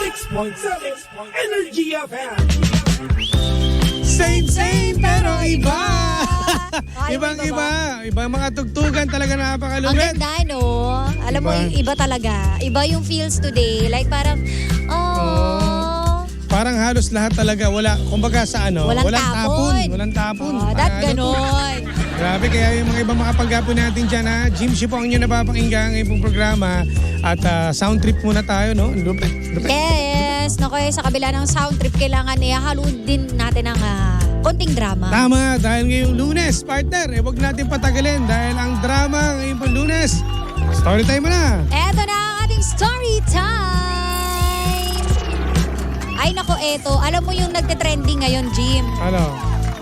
106.7 Energy FM. Same pero iba. Ay, Ibang-iba. Ibang mga tugtugan talaga Ang napakalupit. ganda, no? Alam mo, Iba. iba talaga. Iba yung feels today. Like parang, Parang halos lahat talaga wala, kumbaga sa ano, walang tapon. Walang tapon. That Ano to? ganon. Grabe, kaya yung mga ibang makapaggapo natin dyan ha. Jim Ship po ang inyo napapakinggan ngayong pong programa. At sound trip muna tayo, no? Lupit. Yes. Naku, sa kabila ng sound trip, kailangan ihalo din natin ng konting drama. Tama, dahil ngayong Lunes, partner, huwag natin patagalin dahil ang drama ngayong pong Lunes. Story time mo na. Eto na ang ating story time. Ay nako, eto. Alam mo yung nagte-trending ngayon, Jim? Ano?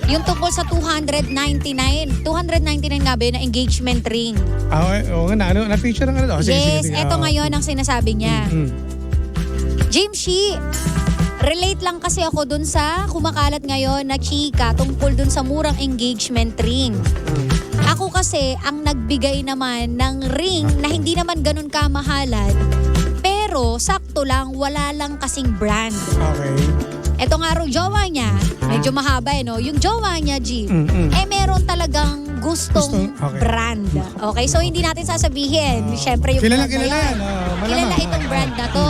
Yung tungkol sa 299. 299 nga ba yun na engagement ring? Oo nga na, ano, na-picture ng ano? Yes, eto ngayon ang sinasabi niya. Jim Shi, relate lang kasi ako dun sa kumakalat ngayon na chika tungkol dun sa murang engagement ring. Ako kasi ang nagbigay naman ng ring na hindi naman ganun kamahalan, pero sakto lang, wala lang kasing brand. Okay. Eto nga raw jowa niya, medyo mahaba no? Yung jowa niya, Jim, meron talagang gustong Okay. brand. Okay, so hindi natin sasabihin. Siyempre yung Kilala brand na yan. yun. Malamang. Kilala itong brand na to.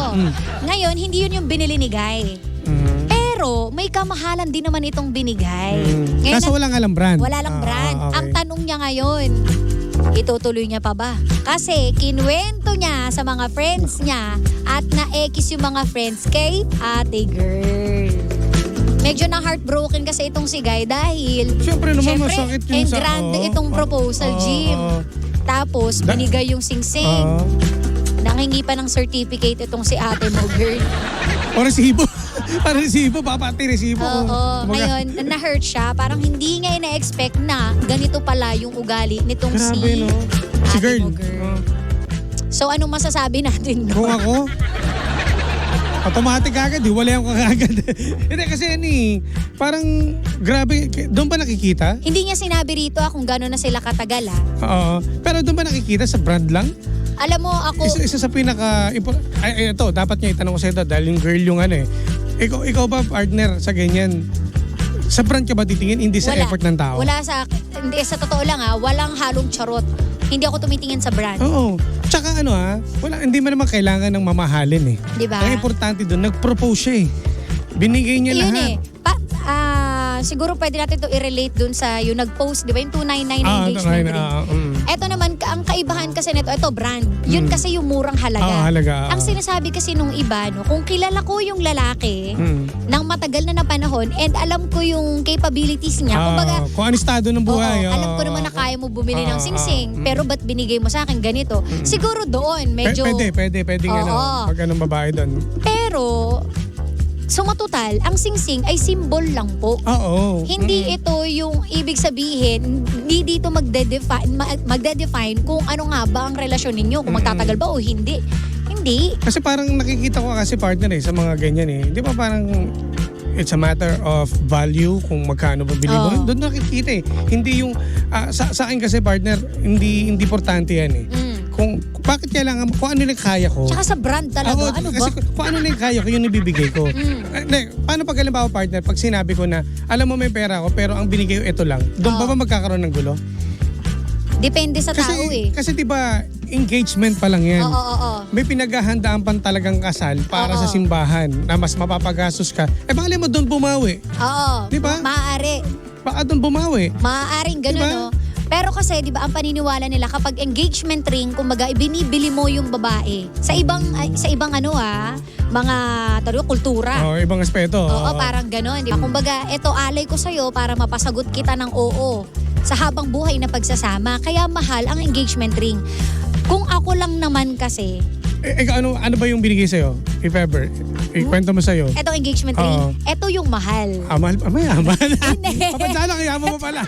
Ngayon, hindi yun yung binili ni Guy. Pero may kamahalan din naman itong binigay. Ngayon, Kaso walang alam brand. wala lang brand. Okay. Ang tanong niya ngayon, itutuloy niya pa ba? Kasi kinuwento niya sa mga friends niya at na-ekis yung mga friends kay ate girl. Medyo na heartbroken kasi itong si Guy dahil Siyempre naman masakit yun sa... grande itong proposal, Jim. Tapos binigay yung sing-sing. Nangingi pa ng certificate itong si ate mo, girl. O resibo. Para resibo, papati resibo. Oo, ngayon, na-hurt siya. Parang hindi niya ina-expect na ganito pala yung ugali nitong Grabe, no? Si ate girl. mo, girl. So, anong masasabi natin Kung doon? ako, automatic agad, wala yung kagad. Hindi kasi parang grabe, doon ba nakikita? Hindi niya sinabi rito kung gano'n na sila katagal. Oo. Pero doon ba nakikita sa brand lang? Alam mo, ako, Isa sa pinaka... ito, dapat niya itanong ko sa ito dahil yung girl yung ano eh. Ikaw ba partner sa ganyan? Sa brand ka ba titingin? Hindi sa effort ng tao? Wala sa, hindi, sa totoo lang walang halong charot. Hindi ako tumitingin sa brand. Oo. Tsaka hindi mo naman kailangan ng mamahalin eh. Di ba? Ang importante doon, nag-propose siya eh. Binigay niya Yun lahat. siguro pwede natin to i-relate dun sa yung nag-post, di ba? Yung 299 na engagement ring. Eto naman, ang kaibahan kasi nito, ito brand. Yun kasi yung murang halaga. Halaga. Ang sinasabi kasi nung iba, no, kung kilala ko yung lalaki ng matagal na panahon and alam ko yung capabilities niya, kumbaga, kung ano estado ng buhay. alam ko naman na kaya mo bumili ng sing-sing, pero ba't binigay mo sa akin ganito? Siguro doon, medyo... Pwede Oo. pag anong babae doon. Pero, sumatotal, ang sing-sing ay symbol lang po. Oo. Hindi ito yung ibig sabihin, hindi dito magde-define kung ano nga ba ang relasyon ninyo, kung magtatagal ba o hindi. Hindi. Kasi parang nakikita ko kasi partner sa mga ganyan eh. Di ba parang it's a matter of value kung magkano ba bili mo. Oo. Doon nakikita eh. Hindi yung, sa akin kasi partner, hindi importante yan eh. Kung bakit kailangan, kung ano lang kaya ko. Tsaka sa brand talaga, ano ba? Kasi kung ano lang kaya ko, yun ibibigay ko. Paano pag halimbawa partner, pag sinabi ko na, alam mo may pera ko, pero ang binigay ko ito lang, doon ba magkakaroon ng gulo? Depende sa tao eh. Kasi diba, engagement pa lang yan. Oo. May pinaghahandaan pang talagang kasal para sa simbahan na mas mapapagastos ka. Baka mo doon bumawi. Oo. Di ba? Maaari. Baka doon bumawi. Maaaring ganun, Diba? no? Pero kasi, di ba, ang paniniwala nila kapag engagement ring, kumbaga, ibinibili mo yung babae. Sa ibang mga kultura. Ibang aspeto. Oo, parang gano'n. Di ba? Kumbaga, eto alay ko sa'yo para mapasagot kita ng oo sa habang buhay na pagsasama. Kaya mahal ang engagement ring. Kung ako lang naman kasi, Ano ba yung binigay sa'yo? If ever. Ikwento mo sa'yo. etong engagement ring, eto yung mahal. Mahal. Mayaman. Hindi. Papadala kaya mo pa pala.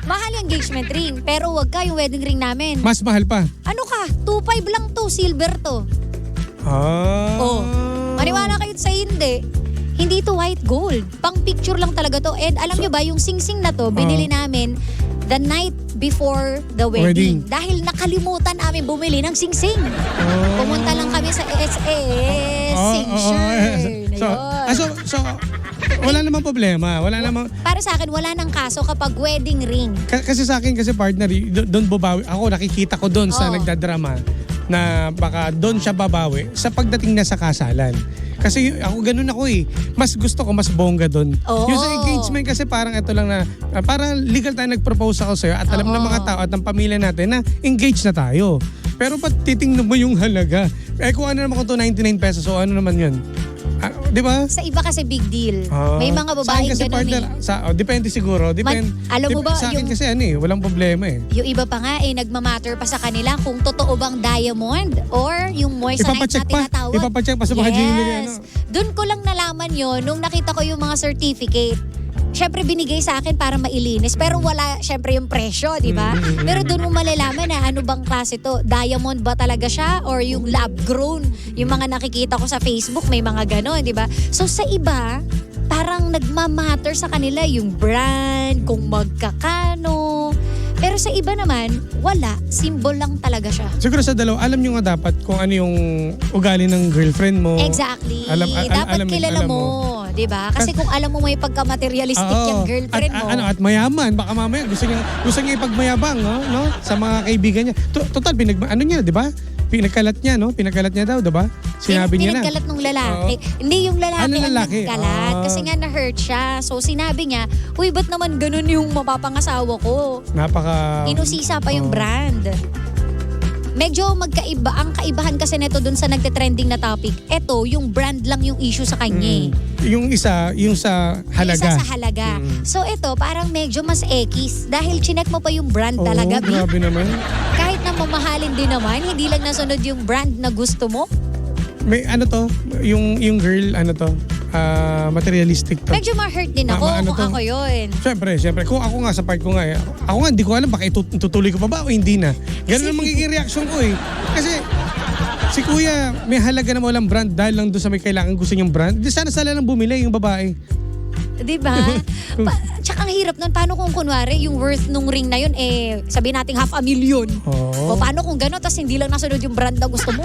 Mahal yung engagement ring, pero wag ka yung wedding ring namin. Mas mahal pa. Ano ka? 2.5 lang to, silver to. Maniwala kayo sa hindi. Hindi to white gold. Pang picture lang talaga to. And alam nyo ba, yung sing-sing na to, binili namin the night before the wedding. Dahil nakalimutan namin bumili ng singsing. Pumunta lang kami sa SS Singsure. So, wala namang problema. Wala namang... Para sa akin, wala nang kaso kapag wedding ring. Kasi sa akin, kasi partner, doon babawi. Ako, nakikita ko doon sa Oo. nagdadrama na baka doon siya babawi sa pagdating na sa kasalan. Kasi ako ganun ako eh. Mas gusto ko, mas bongga doon. Oo. Yung sa engagement kasi parang ito lang na, parang legal tayo nag-propose ako sa'yo at alam ng mga tao at ng pamilya natin na engaged na tayo. Pero ba't titingnan mo yung halaga? Kung ano naman kung to 99 pesos, so ano naman yun? Di ba? Sa iba kasi big deal. May mga Sa akin babaeng kasi ganun partner, depende siguro. alam mo ba, sa akin yung- kasi walang problema eh. Yung iba pa nga nagmamatter pa sa kanila kung totoo bang diamond or yung moissanite na Ipapacheck pa. tinatawag. Ipapacheck pa sa mga Gmail. Doon ko lang nalaman yon nung nakita ko yung mga certificate. Siyempre binigay sa akin para mailinis pero wala siyempre yung presyo, di ba? Pero doon mo malalaman na ano bang klase to. Diamond ba talaga siya or yung lab grown? Yung mga nakikita ko sa Facebook may mga ganon, di ba? So sa iba, parang nagmamatter sa kanila yung brand, kung magkakano. Pero sa iba naman, wala. Symbol lang talaga siya. Siguro sa dalawa, alam nyo nga dapat kung ano yung ugali ng girlfriend mo. Exactly. Dapat kilala mo. Diba? Kasi kung alam mo may pagka-materialistic yung girlfriend mo. At mayaman. Baka mamaya gusto niya ipagmayabang no? Sa mga kaibigan niya. Total, niya, di ba? Pinagkalat niya, no? Pinagkalat niya daw, di ba? Sinabi niya na. Pinagkalat ng lalaki. Hindi yung lalaki Ano ang lalaki? nagkalat. Kasi nga na-hurt siya. So sinabi niya, uy, ba't naman ganun yung mapapangasawa ko? Inusisa pa yung brand. Medyo magkaiba. Ang kaibahan kasi neto dun sa nagte-trending na topic, eto, yung brand lang yung issue sa kanya. Yung isa, yung sa halaga. Yung isa sa halaga. So ito, parang medyo mas ekis. Dahil chinek mo pa yung brand talaga, B. Grabe naman. Kahit na mamahalin din naman, hindi lang nasunod yung brand na gusto mo. May yung girl, materialistic to. Medyo ma-hurt din ako Ano kung to? ako yun. Siyempre. Kung ako nga sa part ko nga, ako nga hindi ko alam baka itutuloy ko pa ba o hindi na. Ganun ang magiging reaction ko eh. Kasi si kuya, may halaga na walang brand dahil lang doon sa may kailangan gusto niyang brand. Di sana sala lang bumili yung babae. Diba? Tsaka ang hirap nun, paano kung kunwari yung worth nung ring na yun, sabihin natin 500,000. O paano kung gano'n, tapos hindi lang nasunod yung brand na gusto mo?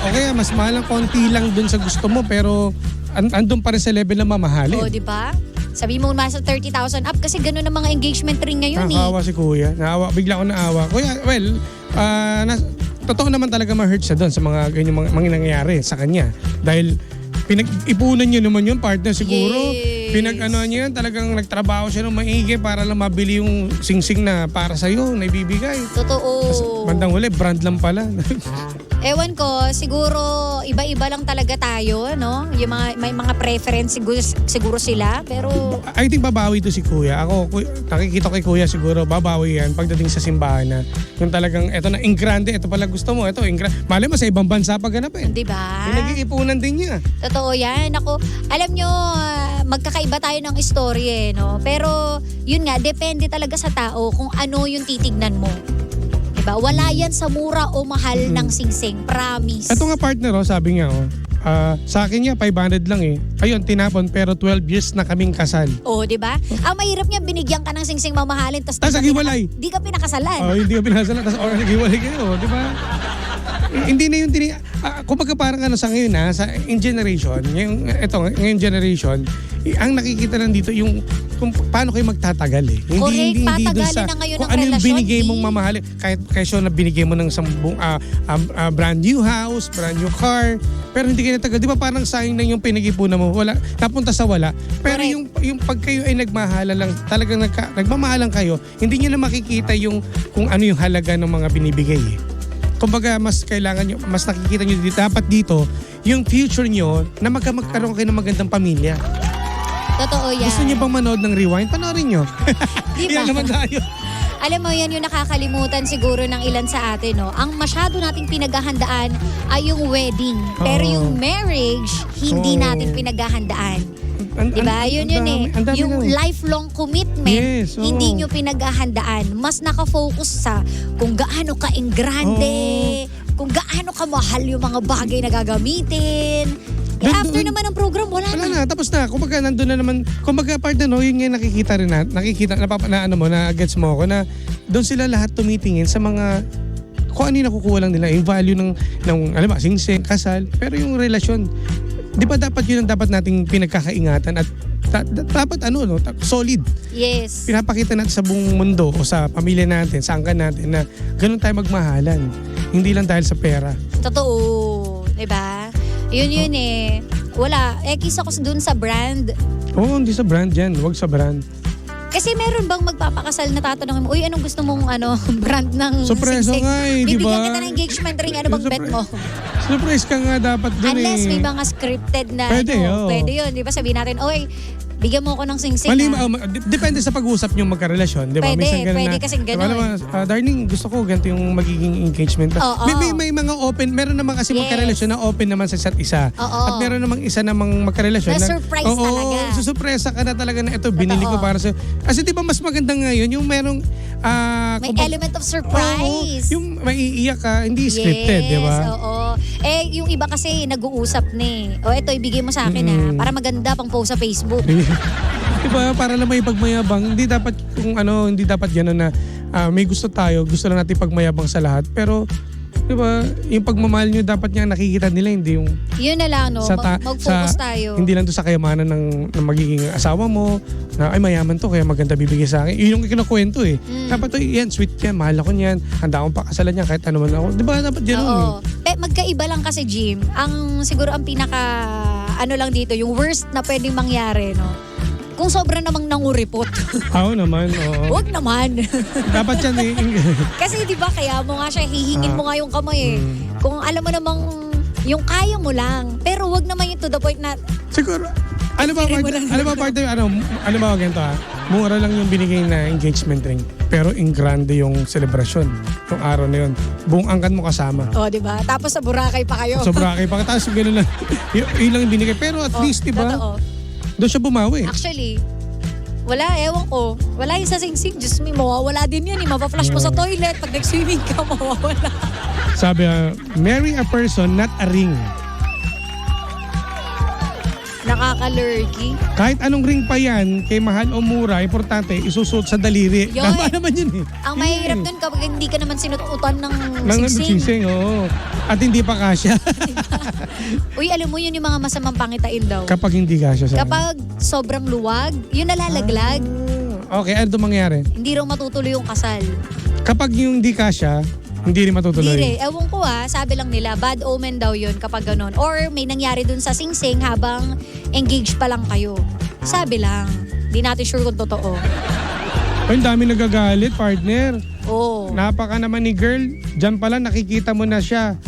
Okay, mas mahal ang konti lang doon sa gusto mo pero andun pa rin sa level na mamahalin. O, diba? Sabi mo nasa 30,000 up kasi gano'n ang mga engagement ring ngayon Nakakawa si kuya. Bigla ako naawa. Kuya, totoo naman talaga ma-hurt siya doon sa mga ganyan mga nangyayari sa kanya. Dahil pinag-ipunan niya naman yun, partner siguro. Yes. Pinag-ano niya, talagang nagtrabaho siya ng maigi para lang mabili yung singsing na para sa'yo, na ibibigay. Totoo. Tapos bandang huli, brand lang pala. Ewan ko, siguro iba-iba lang talaga tayo, no? Yung may mga preference siguro sila, pero I think babawi to si kuya. Ako, nakikita ko kay kuya siguro, babawi yan pagdating sa simbahan na yung talagang, eto na, ingrande, eto pala gusto mo, eto, mali mo sa ibang bansa pag ganapin. di ba? Yung nag-iipunan din niya. Totoo yan. Ako, alam nyo, magkakaiba tayo ng story no? Pero, yun nga, depende talaga sa tao kung ano yung titignan mo. Diba? Wala yan sa mura o mahal ng singsing. Promise. Ito nga partner, sabi niya, sa akin niya, 500 lang eh. Ayun, tinapon, pero 12 years na kaming kasal. di ba? Ang mahirap niya, binigyan ka ng singsing mamahalin, tapos naghiwalay. di ka pinakasalan. Hindi ka pinasalan, tapos naghiwalay kayo, di ba? Hindi na yung kumbaga parang sa ngayon in generation, ngayon generation, ang nakikita lang dito yung kung paano kayo magtatagal eh. Correct, Hindi patagalin na ngayon kung ang ano yung relasyon, binigay mong di? mamahalin. Kahit kesyo na binigay mo ng brand new house, brand new car, pero hindi kayo natagal. Di ba parang sayang lang yung pinag-ipunan mo, wala, napunta sa wala. Pero Correct. yung pag kayo ay nagmahalan lang, talagang nagmamahalan kayo, hindi nyo na makikita yung kung ano yung halaga ng mga binibigay eh. Kumbaga, mas kailangan nyo, mas nakikita nyo dito, dapat dito, yung future nyo na magkaroon kayo ng magandang pamilya. Totoo yan. Gusto nyo bang manood ng Rewind? Panoorin nyo. Diba? Yan naman tayo. Alam mo, yan yung nakakalimutan siguro ng ilan sa atin, no? Ang masyado nating pinaghahandaan ay yung wedding. Pero yung marriage, hindi natin pinaghahandaan. Diba? Yun eh. Yung lifelong commitment, Yes, hindi nyo pinaghahandaan. Mas nakafocus sa kung gaano ka-ingrande, kung gaano kamahal yung mga bagay na gagamitin. After naman ng program, wala Wala na. na, tapos na. Kumbaga, nandun na naman. Kumbaga, part na, no, yun nga nakikita rin na gets mo ako na doon sila lahat tumitingin sa mga kung ano yung nakukuha lang nila, yung value ng alam mo, singsing, kasal, pero yung relasyon, di ba dapat yun ang dapat nating pinagkakaingatan at dapat solid. Yes. Pinapakita natin sa buong mundo o sa pamilya natin, sa angkan natin na ganun tayo magmahalan. Hindi lang dahil sa pera. Totoo. Diba? Yun eh. Wala. Kisa ko dun sa brand. Oo, hindi sa brand yan. Huwag sa brand. Kasi meron bang magpapakasal na tatanungin mo, uy, anong gusto mong brand ng Surpreso singsing? nga eh, di ba? Bibigyan kita ng engagement ring, ano bang bet mo? Surprise ka nga dapat dun Unless eh. may mga scripted na Pwede, oo. pwede yun. Di ba sabihin natin, oy, bigyan mo ako ng singsing. Depende sa pag-usap niyong magkarelasyon, di ba? Pwede, Minsan ganun pwede na, kasing ganun. Alam mo, darling, gusto ko ganito yung magiging engagement. Oo. May mga open, meron naman kasi Yes. magkarelasyon na open naman sa isa't isa. Oo. At meron namang isa namang magkarelasyon Na-surprise talaga. Oo, susurpresa ka na talaga na ito, binili ko para sa. Kasi di ba mas maganda ngayon yung merong May element of surprise. yung maiiyak ka, hindi scripted, di ba? Oo. Yung iba kasi nag-uusap ni. O ito, ibigay mo sa akin para maganda pang post sa Facebook. Diba, para lang may pagmayabang, hindi dapat hindi dapat gano'n na may gusto tayo, gusto lang natin pagmayabang sa lahat. Pero, diba, yung pagmamahal nyo dapat nga nakikita nila, hindi yung Yun na lang, no? Mag-focus tayo. Hindi lang to sa kayamanan ng magiging asawa mo, na ay mayaman to, kaya maganda bibigay sa akin. Yun yung kinakwento eh. Dapat yan, sweet yan, mahal ako niyan, handa akong pakasalan niya kahit ano man ako. Diba, dapat gano'n eh. Magkaiba lang kasi, Jim. Siguro ang pinaka, lang dito, yung worst na pwedeng mangyari, no? Kung sobra namang nanguripot. Oo naman, oo. Huwag naman. Dapat yan eh. Kasi di ba kaya mo nga siya, hihingin mo nga yung kamay eh. Kung alam mo namang yung kaya mo lang. Pero wag naman yung to the point na Siguro, ano ba ganito mura lang yung binigay na engagement ring. Pero in grande yung celebration. Yung araw na yun. Buong angkan mo kasama. di ba? Tapos sa Boracay pa kayo. So Boracay pa. Tapos gano'n lang. Yun lang yung binigay. Pero at least, di ba? Totoo. Doon siya bumawi. Actually, wala, ewan ko. Wala yung sa singsing. Diyos me, mawawala din yan. Mapaflash mo sa toilet. Pag nag-swimming ka, mawawala. Sabi, marry a person, not a ring. Nakaka-lurky. Kahit anong ring pa yan, kay mahal o mura, importante, isusuot sa daliri. Yun. Tama naman yun eh. Ang mahirap dun kapag hindi ka naman sinututan ng singsing. Singsing, oo. At hindi pa kasya. Uy, alam mo yun yung mga masamang pangitain daw. Kapag hindi kasya sa Kapag sobrang luwag, yun nalalaglag. Okay, ano ito mangyari? Hindi raw matutuloy yung kasal. Kapag yung hindi kasya, hindi rin matutuloy. Hindi rin. Ewan ko sabi lang nila, bad omen daw yun kapag ganun. Or may nangyari dun sa singsing habang engaged pa lang kayo. Sabi lang. Di natin sure kung totoo. Ay, ang dami nagagalit, partner. Oo. Napaka naman ni girl. Diyan pala nakikita mo na siya.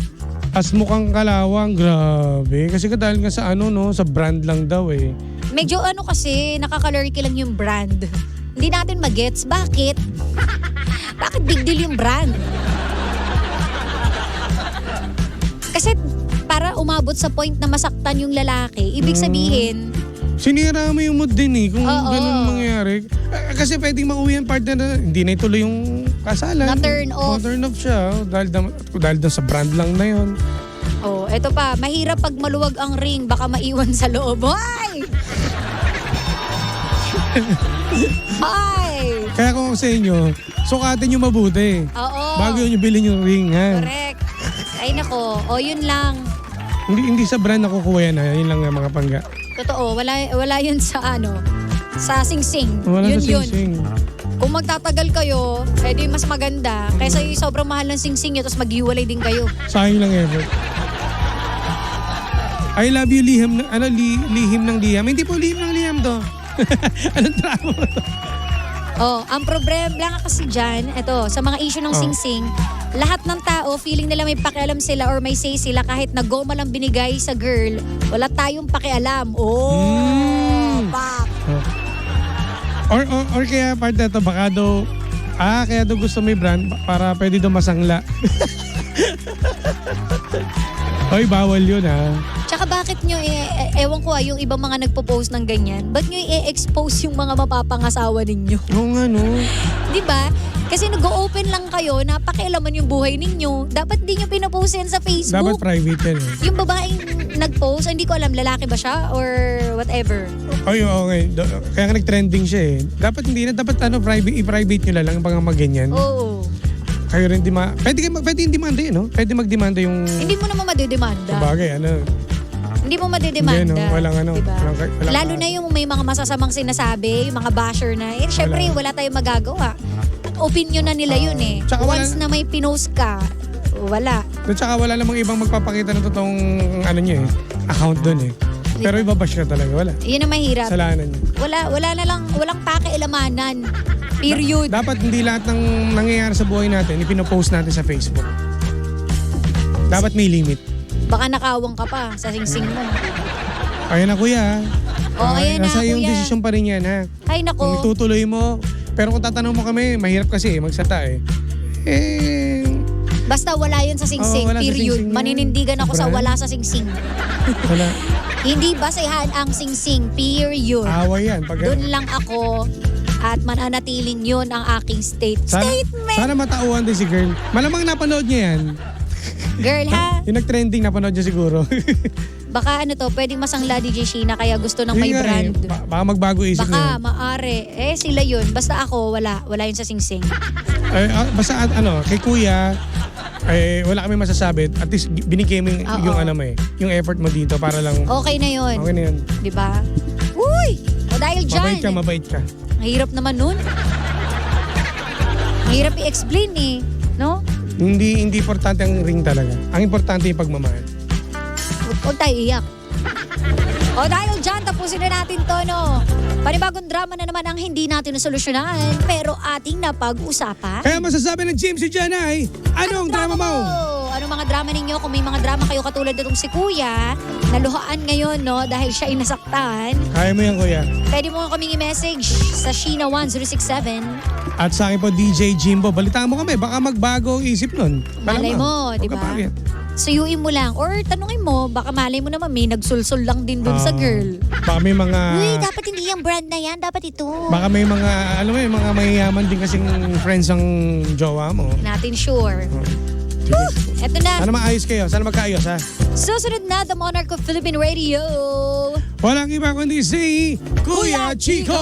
As mukhang kalawang. Grabe. Kasi dahil nga sa sa brand lang daw eh. Medyo kasi, nakakalurky lang yung brand. Hindi natin magets. Bakit? Bakit big deal yung brand? Kasi para umabot sa point na masaktan yung lalaki, ibig sabihin, Sinira mo yung mood din eh kung Oo. ganun mangyari. Kasi pwedeng mauwi ang partner na hindi na ituloy yung kasalan. Na-turn off. Na-turn off siya. Dahil sa brand lang na yun. eto pa, mahirap pag maluwag ang ring, baka maiwan sa loob. Hoy! Hoy! Kaya kung sa inyo, sukatin nyo mabuti. Oo. Bago nyo bilhin yung ring, ha? Correct. Ay nako, yun lang. Hindi sa brand nakukuha yan, ha? Yun lang ang mga pangga. Totoo, wala yun sa sa singsing. Wala yun na sing-sing. Kung magtatagal kayo, edi mas maganda. Kaysa yung sobrang mahal ng singsing nyo, tapos maghiwalay din kayo. Sayang lang effort. I love you, lihim ng liham. Hindi po lihim ng liham to. Anong drama mo to? Ang problema lang kasi dyan, sa mga issue ng singsing, lahat ng tao, feeling nila may pakialam sila or may say sila kahit na goma lang binigay sa girl, wala tayong pakialam. Pak! Or kaya part na to, baka daw, kaya daw gusto may brand para pwede daw masangla. Hoy, bawal yun Tsaka bakit nyo, ewan ko yung ibang mga nagpo-post ng ganyan, ba't nyo i-expose yung mga mapapangasawa ninyo? Oo nga no. Di ba? Kasi nag-open lang kayo na pakialaman yung buhay ninyo. Dapat di nyo pinopost yan sa Dapat Facebook. private yan eh. Yung babaeng nag-post, hindi ko alam lalaki ba siya or whatever. Ay, okay. Kaya nga nag-trending siya eh. Dapat hindi na, dapat i-private nyo na lang pang maganyan. Oo. Kayo rin pwede yung demanda yun, no? Pwede magdemanda yung... Hindi mo naman madidemanda. Bagay, Hindi mo madidemanda. Hindi, no? Walang ano. Diba? Walang- Lalo na yung may mga masasamang sinasabi, yung mga basher na, syempre wala tayong magagawa. Opinion na nila yun eh. Tsaka Once na may pinost ka, wala. At saka wala namang ibang magpapakita ng totoong account doon eh. Pero ibabash ka talaga, wala. Yun ang mahirap. Kasalanan niya. Wala na lang, walang pakialamanan. Period. Dapat hindi lahat ng nangyayari sa buhay natin ipinopost natin sa Facebook. Dapat may limit. Baka nakawang ka pa sa singsing mo. Ayan na kuya. Oo, ayan na, Nasa iyong kuya. desisyon pa rin yan ha. Ay Kung nako. itutuloy mo. Pero kung tatanong mo kami, mahirap kasi magsata eh. Basta wala yun sa singsing. Oo, wala sa Period. singsing yan. Maninindigan ako sa Sobra. wala sa singsing. Wala. Hindi basehan ang singsing. Period. Away yan. Pag Doon lang ako at mananatiling yun ang aking statement. Sana matauhan din si girl. Malamang napanood niya yan. Girl ha, Yung nag-trending, napanood niya siguro. baka ano to, pwedeng masangla DJ Sheena kaya gusto ng may Yun nga brand. baka magbago isip Baka, niya. maari. Sila yun. Basta ako, wala. Wala yun sa singsing. Basta kay kuya, wala kami masasabi. At least binigay mo Oo. yung yung effort mo dito para lang. Okay na yun. Okay na yun. Di ba? Uy! O dahil dyan, Mabait ka. mahirap naman nun. Mahirap i-explain eh. No? Hindi importante ang ring talaga. Ang importante yung pagmamahal. Huwag tayo iyak. O dahil dyan, tapusin na natin to, no? Panibagong drama na naman ang hindi natin nasolusyonan, pero ating napag-usapan. Kaya masasabi ng James dyan ay, anong drama mo? Anong mga drama ninyo? Kung may mga drama kayo katulad nitong si Kuya, naluhaan ngayon, no? Dahil siya ay nasaktan. Kaya mo yan kuya. Pwede mo kaming i-message sa Sheena1067. At sa akin po DJ Jimbo, balitaan mo kami. Baka magbago ang isip nun. Malay mo, di ba? Suyuin mo lang. Or tanungin mo, baka malay mo naman may nagsulsul lang din dun sa girl. Baka may mga... Uy, dapat hindi yung brand na yan. Dapat ito. Baka may mga, alam mo yung mga mayayaman din kasing friends ang jowa mo. Natin sure. Sige. Eto na. Sana maayos kayo. Sana magkaayos ha. Susunod na, The Monarch of Philippine Radio. Walang iba kundi si Kuya Chico.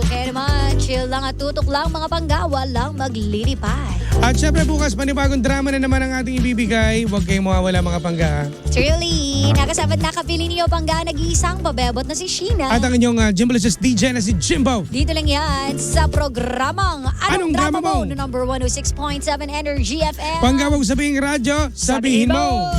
Kaya naman, chill lang at tutok lang mga panggawa lang maglilipay. At syempre bukas panibagong drama na naman ang ating ibibigay. Huwag kayong mawawala mga pangga. Truly, nakasabat na kapili niyo pangga nag-iisang pabebot na si Sheena. At ang inyong Jimbolicious DJ na si Jimbo. Dito lang yan sa programang Anong Drama Mo? No number 106.7 Energy FM. Panggawag sabihing radyo, sabihin mo.